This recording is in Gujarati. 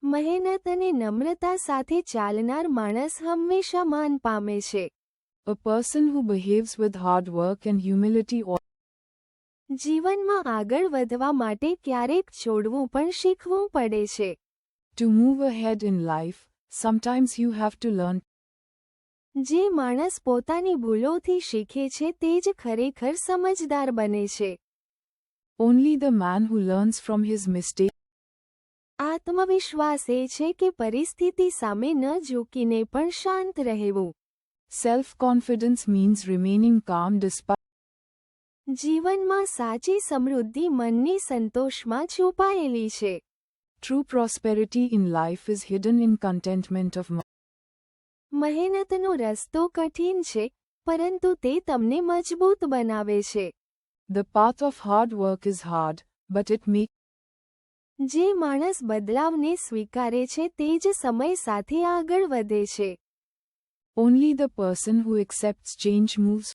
મહેનત અને નમ્રતા સાથે ચાલનાર માણસ હંમેશા માન પામે છે. A person who behaves with hard work and humility જીવનમાં આગળ વધવા માટે ક્યારેક છોડવું પણ શીખવું પડે છે. to move ahead in life, sometimes you have to learn. જે માણસ પોતાની ભૂલોથી શીખે છે તે જ ખરેખર સમજદાર બને છે. Only the man who learns from his mistakes. આત્મવિશ્વાસ એ છે કે પરિસ્થિતિ સામે ન ઝૂકીને પણ શાંત રહેવું. Self-confidence means remaining calm despite. જીવનમાં સાચી સમૃદ્ધિ મનની સંતોષમાં છુપાયેલી છે. True prosperity in life is hidden in contentment of mind. મહેનતનો રસ્તો કઠિન છે, પરંતુ તે તમને મજબૂત બનાવે છે. The path of hard work is hard, but it makes. જે માણસ બદલાવને સ્વીકારે છે તે જ સમય સાથે આગળ વધે છે. Only the person who accepts change moves